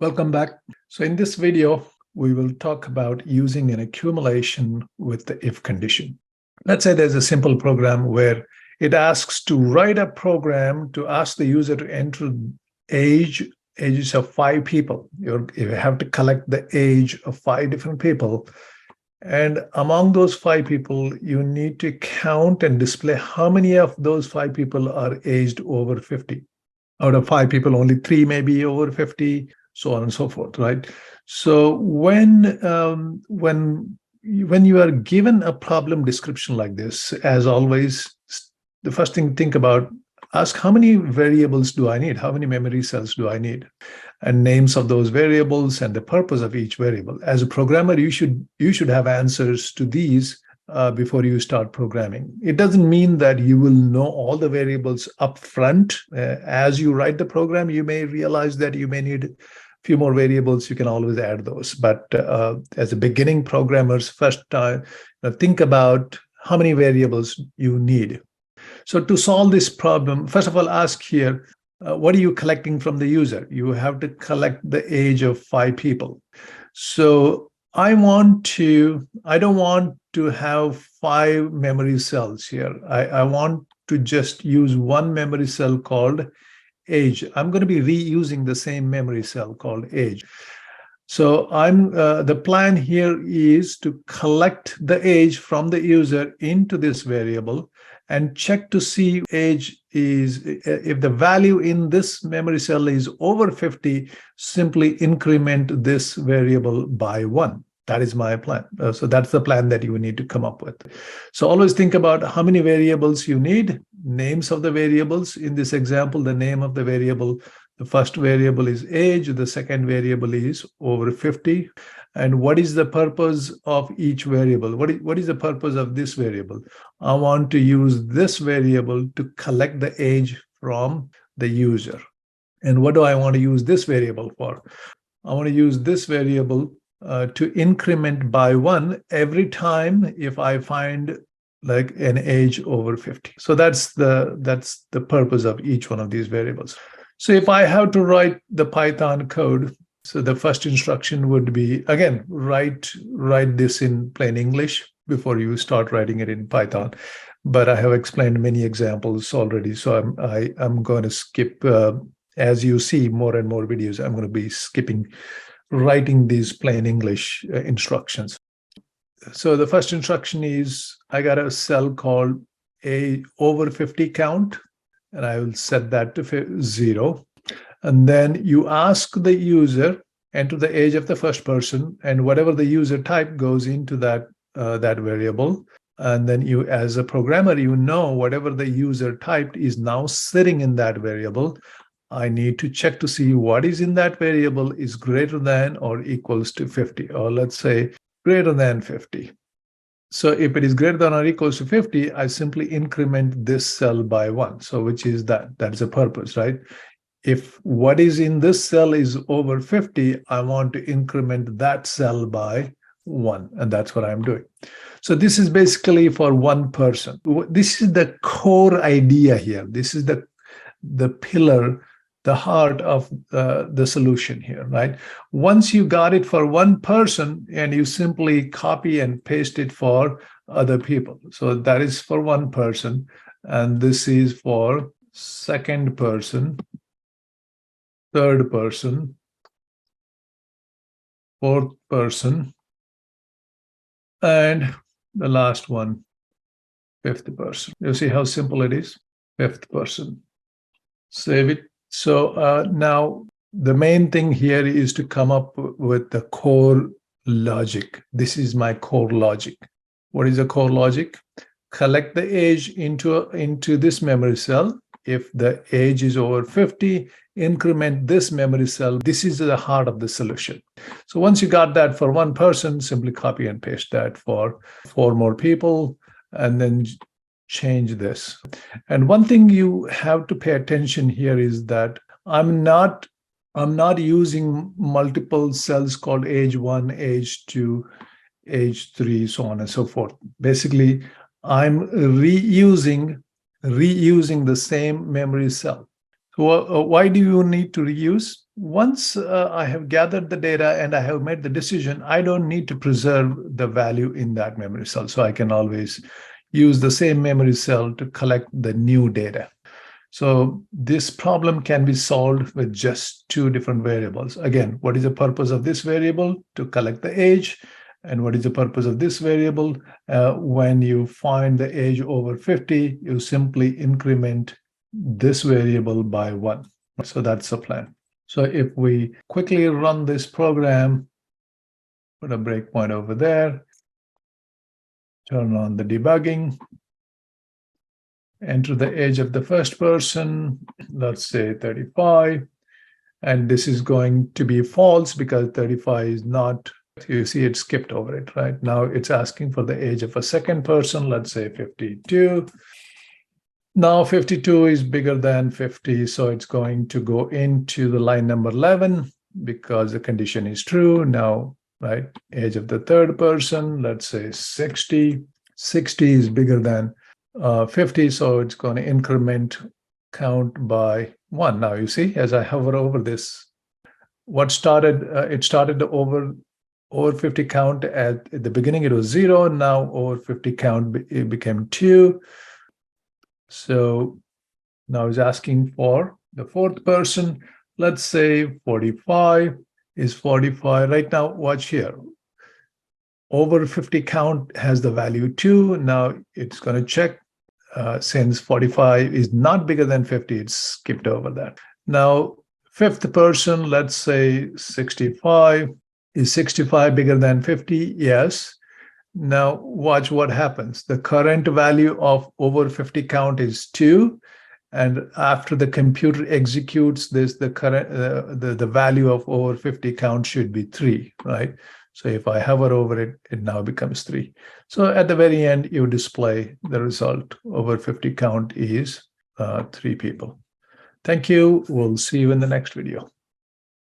Welcome back. So in this video, we will talk about using an accumulation with the if condition. Let's say there's a simple program where it asks to write a program to ask the user to enter ages of 5 people. You have to collect the age of 5 different people. And among those 5 people, you need to count and display how many of those 5 people are aged over 50. Out of 5 people, only 3 may be over 50, so on and so forth, right? So when you are given a problem description like this, as always, the first thing to think about, ask how many variables do I need? How many memory cells do I need? And names of those variables and the purpose of each variable. As a programmer, you should have answers to these before you start programming. It doesn't mean that you will know all the variables up front. As you write the program, you may realize that you may need a few more variables. You can always add those. But as a beginning programmers, first time, think about how many variables you need. So to solve this problem, first of all, ask here, what are you collecting from the user? You have to collect the age of 5 people. So I don't want to have 5 memory cells here. I want to just use one memory cell called age. I'm going to be reusing the same memory cell called age. So the plan here is to collect the age from the user into this variable and check to see age if the value in this memory cell is over 50, simply increment this variable by 1. That is my plan. So that's the plan that you need to come up with. So always think about how many variables you need, names of the variables. In this example, the name of the variable, the first variable is age, the second variable is over 50. And what is the purpose of each variable? What is the purpose of this variable? I want to use this variable to collect the age from the user. And what do I want to use this variable for? I want to use this variable to increment by 1 every time if I find like an age over 50. So that's the purpose of each one of these variables. So if I have to write the Python code, so the first instruction would be, again, write this in plain English before you start writing it in Python. But I have explained many examples already, so I'm going to skip, as you see more and more videos, I'm going to be skipping writing these plain English instructions. So the first instruction is, I got a cell called over 50 count, and I will set that to 0. And then you ask the user, enter the age of the first person, and whatever the user type goes into that variable. And then you, as a programmer, you know whatever the user typed is now sitting in that variable. I need to check to see what is in that variable is greater than or equals to 50, or let's say greater than 50. So if it is greater than or equals to 50, I simply increment this cell by 1. So which is that's a purpose, right? If what is in this cell is over 50, I want to increment that cell by 1, and that's what I'm doing. So this is basically for one person. This is the core idea here. This is the pillar, the heart of the solution here, right? Once you got it for one person, and you simply copy and paste it for other people. So that is for one person, and this is for second person, third person, fourth person, and the last one, fifth person. You see how simple it is? Fifth person. Save it. So now the main thing here is to come up with the core logic. This is my core logic. What is the core logic? Collect the age into this memory cell. If the age is over 50, increment this memory cell. This is the heart of the solution. So once you got that for one person, simply copy and paste that for 4 more people, and then change this. And one thing you have to pay attention here is that I'm not using multiple cells called age 1, age 2, age 3, so on and so forth. Basically, I'm reusing the same memory cell. So why do you need to reuse? Once I have gathered the data and I have made the decision, I don't need to preserve the value in that memory cell. So I can always use the same memory cell to collect the new data. So this problem can be solved with just two different variables. Again, what is the purpose of this variable? To collect the age. And what is the purpose of this variable? When you find the age over 50, you simply increment this variable by 1. So that's the plan. So if we quickly run this program, put a breakpoint over there, turn on the debugging, enter the age of the first person, let's say 35, and this is going to be false because 35 is not, you see it skipped over it, right? Now it's asking for the age of a second person, let's say 52. Now 52 is bigger than 50, so it's going to go into the line number 11 because the condition is true. Now, right, age of the third person, let's say 60. 60 is bigger than 50, so it's going to increment count by 1. Now you see, as I hover over this, what started, it started the over 50 count at the beginning, it was 0. Now over 50 count, it became 2. So now it's asking for the fourth person. Let's say 45 is 45. Right now, watch here. Over 50 count has the value 2. Now it's going to check. Since 45 is not bigger than 50, it's skipped over that. Now, fifth person, let's say 65. Is 65 bigger than 50? Yes. Now, watch what happens. The current value of over 50 count is 2. And after the computer executes this, the current the value of over 50 count should be 3, right? So if I hover over it, it now becomes 3. So at the very end, you display the result. Over 50 count is 3 people. Thank you. We'll see you in the next video.